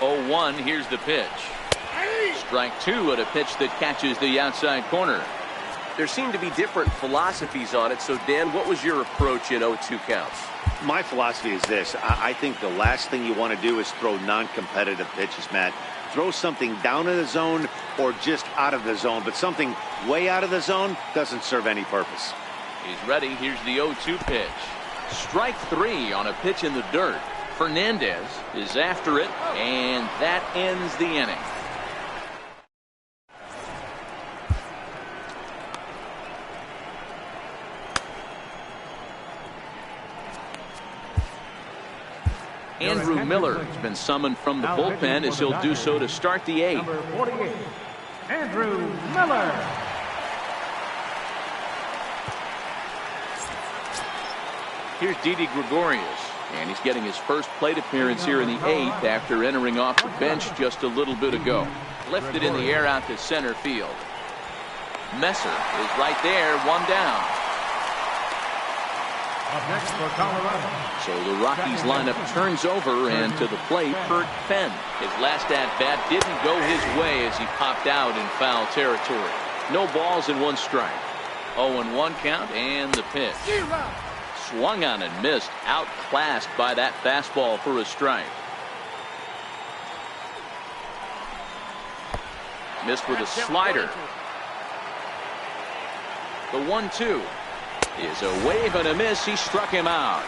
Oh, 1, here's the pitch. Strike 2 at a pitch that catches the outside corner. There seem to be different philosophies on it. So, Dan, what was your approach in 0-2 counts? My philosophy is this. I think the last thing you want to do is throw non-competitive pitches, Matt. Throw something down in the zone or just out of the zone, but something way out of the zone doesn't serve any purpose. He's ready. Here's the 0-2 pitch. Strike 3 on a pitch in the dirt. Fernandez is after it, and that ends the inning. Andrew Miller has been summoned from the bullpen as he'll do so to start the 8th. Number 48, Andrew Miller. Here's Didi Gregorius, and he's getting his first plate appearance here in the 8th after entering off the bench just a little bit ago. Lifted in the air out to center field. Messer is right there, 1 down. Up next for Colorado. So the Rockies lineup turns over, and to the plate, Kurt Fenn. His last at-bat didn't go his way as he popped out in foul territory. No balls and 1 strike. 0-1 count, and the pitch. Swung on and missed, outclassed by that fastball for a strike. Missed with a slider. The 1-2 is a wave and a miss. He struck him out.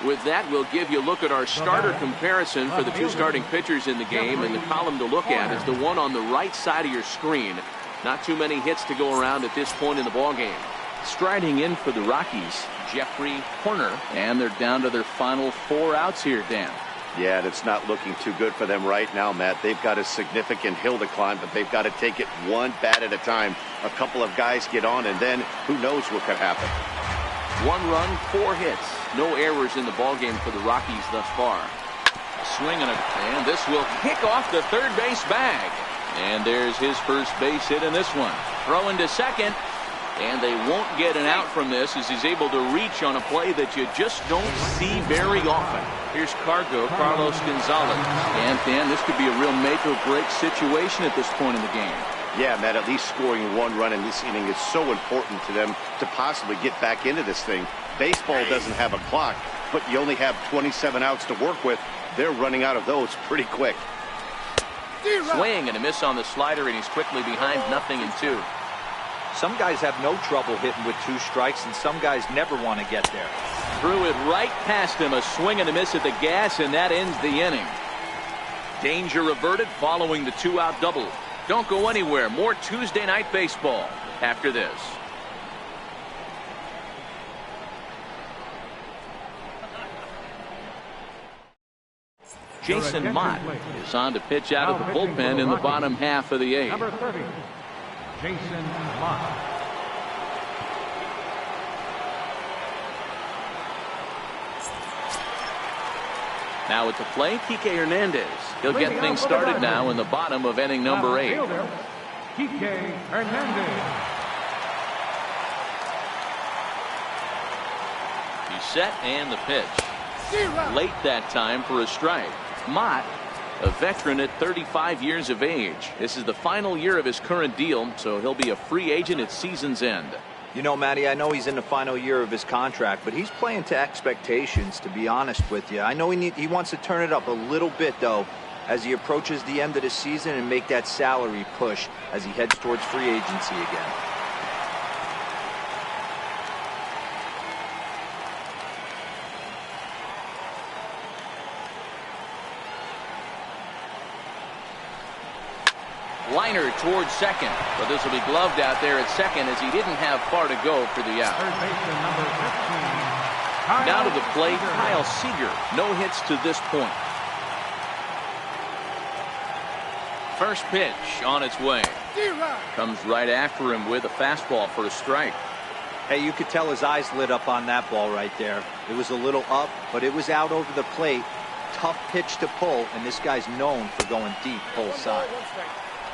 With that, we'll give you a look at our starter comparison for the 2 starting pitchers in the game, and the column to look at is the one on the right side of your screen. Not too many hits to go around at this point in the ballgame. Striding in for the Rockies, Jeffrey Horner, and they're down to their final 4 outs here, Dan. Yeah, that's not looking too good for them right now, Matt. They've got a significant hill to climb, but they've got to take it 1 bat at a time. A couple of guys get on, and then who knows what could happen. 1 run, 4 hits. No errors in the ballgame for the Rockies thus far. Swing and this will kick off the third base bag. And there's his first base hit in this one. Throwing to second. And they won't get an out from this as he's able to reach on a play that you just don't see very often. Here's Carlos Gonzalez. And Dan, this could be a real make or break situation at this point in the game. Yeah, Matt, at least scoring one run in this inning is so important to them to possibly get back into this thing. Baseball doesn't have a clock, but you only have 27 outs to work with. They're running out of those pretty quick. Swing and a miss on the slider, and he's quickly behind 0-2. Some guys have no trouble hitting with 2 strikes, and some guys never want to get there. Threw it right past him. A swing and a miss at the gas, and that ends the inning. Danger averted following the 2-out double. Don't go anywhere. More Tuesday night baseball after this. Jason Mott is on to pitch out of the bullpen in the bottom half of the 8th. Number 30, Jason Mott. Now at the plate, Kike Hernandez. He'll get things started now in the bottom of inning number 8. Kike Hernandez. He's set and the pitch. Late that time for a strike. Mott, a veteran at 35 years of age. This is the final year of his current deal, so he'll be a free agent at season's end. You know, Matty, I know he's in the final year of his contract, but he's playing to expectations, to be honest with you. I know he wants to turn it up a little bit, though, as he approaches the end of the season and make that salary push as he heads towards free agency again. Liner towards second, but this will be gloved out there at second as he didn't have far to go for the out. Third baseman number 15. Now to the plate, Kyle Seager. No hits to this point. First pitch on its way. Comes right after him with a fastball for a strike. Hey, you could tell his eyes lit up on that ball right there. It was a little up, but it was out over the plate. Tough pitch to pull, and this guy's known for going deep pull side.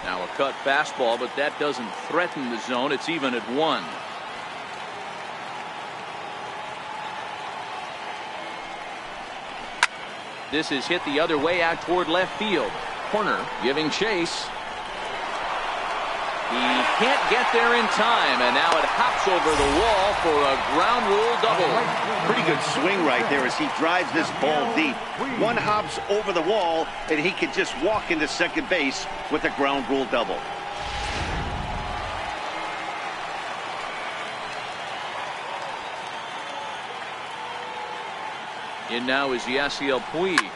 Now a cut fastball, but that doesn't threaten the zone. It's even at 1. This is hit the other way out toward left field. Corner giving chase. He can't get there in time, and now it hops over the wall for a ground rule double. Pretty good swing right there as he drives this ball deep. One hops over the wall, and he can just walk into second base with a ground rule double. In now is Yasiel Puig.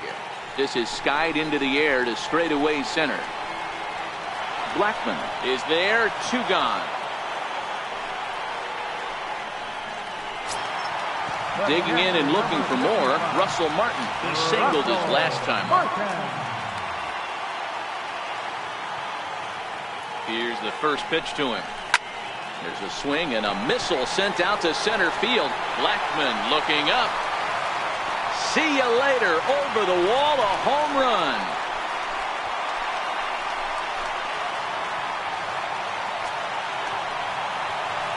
This is skied into the air to straightaway center. Blackman is there, 2 gone. Digging in and looking for more, Russell Martin. He singled his last time up. Here's the first pitch to him. There's a swing and a missile sent out to center field. Blackman looking up. See you later. Over the wall, a home run.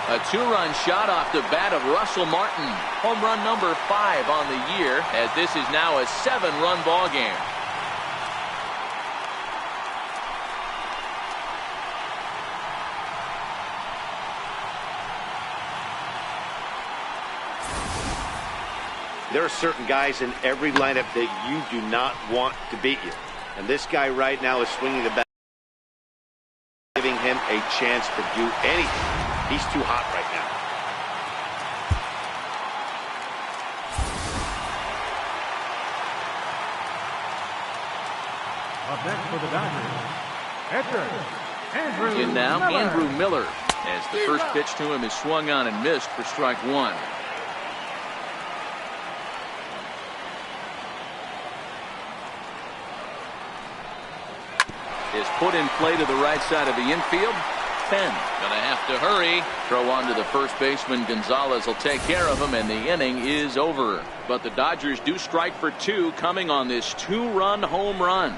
A 2-run shot off the bat of Russell Martin. Home run number 5 on the year, as this is now a 7-run ball game. There are certain guys in every lineup that you do not want to beat you. And this guy right now is swinging the bat, giving him a chance to do anything. He's too hot right now. Up next for the Dodgers, Andrew In now, Miller. Andrew Miller, as the first pitch to him is swung on and missed for strike 1. Is put in play to the right side of the infield. pen. Gonna have to hurry. Throw on to the first baseman. Gonzalez will take care of him, and the inning is over. But the Dodgers do strike for 2 coming on this 2-run home run.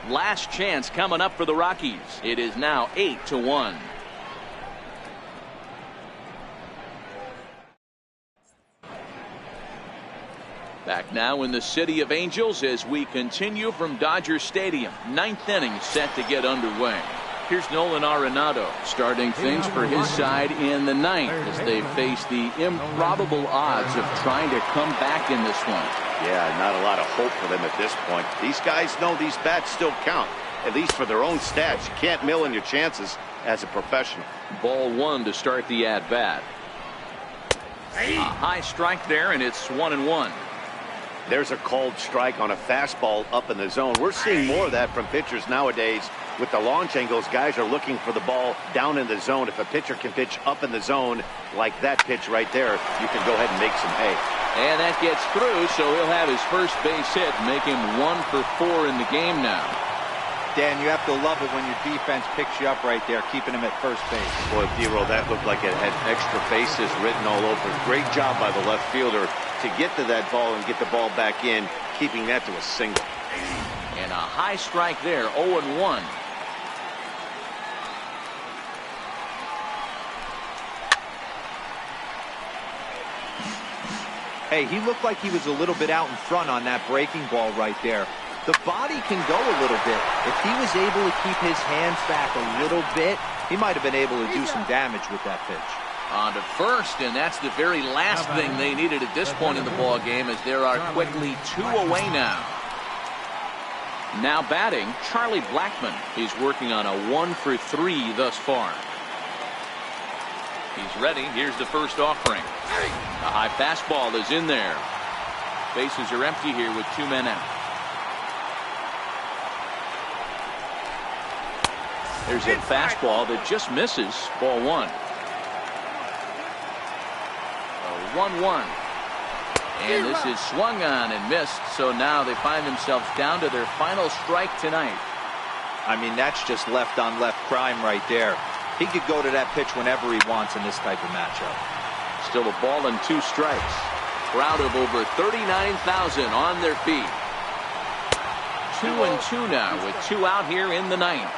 Last chance coming up for the Rockies. It is now 8-1. Back now in the City of Angels as we continue from Dodger Stadium. 9th inning set to get underway. Here's Nolan Arenado starting things for his side in the 9th as they face the improbable odds of trying to come back in this one. Yeah, not a lot of hope for them at this point. These guys know these bats still count, at least for their own stats. You can't mill in your chances as a professional. Ball 1 to start the at-bat. A high strike there, and it's 1-1. There's a called strike on a fastball up in the zone. We're seeing more of that from pitchers nowadays. With the launch angles, guys are looking for the ball down in the zone. If a pitcher can pitch up in the zone like that pitch right there, you can go ahead and make some hay. And that gets through, so he'll have his first base hit, make him 1 for 4 in the game now. Dan, you have to love it when your defense picks you up right there, keeping him at first base. Boy, D-Roll, that looked like it had extra bases written all over. Great job by the left fielder to get to that ball and get the ball back in, keeping that to a single. And a high strike there, 0-1. Hey, he looked like he was a little bit out in front on that breaking ball right there. The body can go a little bit. If he was able to keep his hands back a little bit, he might have been able to do some damage with that pitch. On to first, and that's the very last thing they needed at this point in the ball game, as there are quickly 2 away now. Now batting, Charlie Blackmon. He's working on a 1 for 3 thus far. He's ready. Here's the first offering. A high fastball is in there. Bases are empty here with 2 men out. There's a fastball that just misses. Ball 1. 1-1. And this is swung on and missed, so now they find themselves down to their final strike tonight. I mean, that's just left on left crime right there. He could go to that pitch whenever he wants in this type of matchup. Still a ball and 2 strikes. Crowd of over 39,000 on their feet. 2-2 now with 2 out here in the 9th.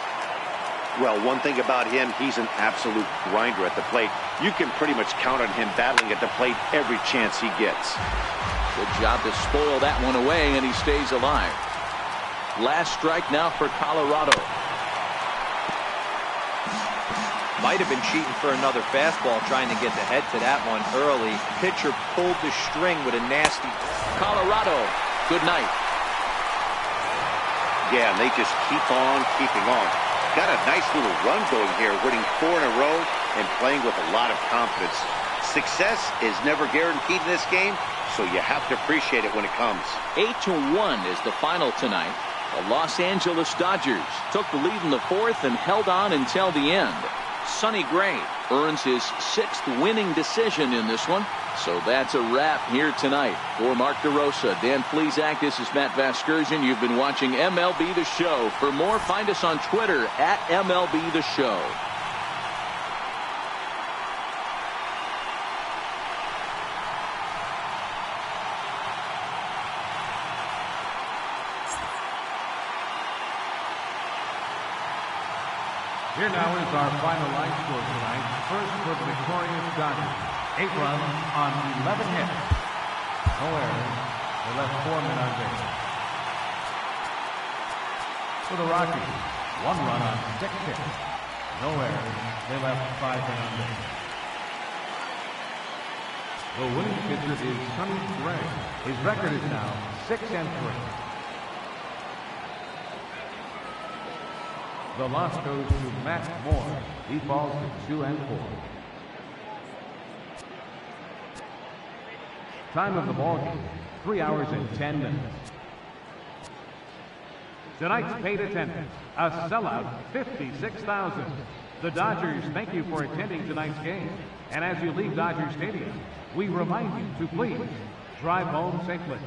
Well, one thing about him, he's an absolute grinder at the plate. You can pretty much count on him battling at the plate every chance he gets. Good job to spoil that one away, and he stays alive. Last strike now for Colorado. Might have been cheating for another fastball, trying to get the head to that one early. Pitcher pulled the string with a nasty. Colorado, good night. Yeah, and they just keep on keeping on. Got a nice little run going here, winning 4 in a row and playing with a lot of confidence. Success is never guaranteed in this game, so you have to appreciate it when it comes. 8-1 is the final tonight. The Los Angeles Dodgers took the lead in the 4th and held on until the end. Sonny Gray earns his 6th winning decision in this one. So that's a wrap here tonight. For Mark DeRosa, Dan Plesac, this is Matt Vasgersian. You've been watching MLB The Show. For more, find us on Twitter at MLB The Show. Here now is our final line score tonight. First for the victorious Dodgers. 8 runs on 11 hits. No errors. They left 4 men on base. For the Rockies, 1 run on 6 hits. No errors. They left 5 men on base. The winning pitcher is Sonny Gray. His record is now 6-3. The loss goes to Matt Moore. He falls to 2-4. Time of the ball game, 3 hours and 10 minutes. Tonight's paid attendance, a sellout 56,000. The Dodgers thank you for attending tonight's game. And as you leave Dodger Stadium, we remind you to please drive home safely.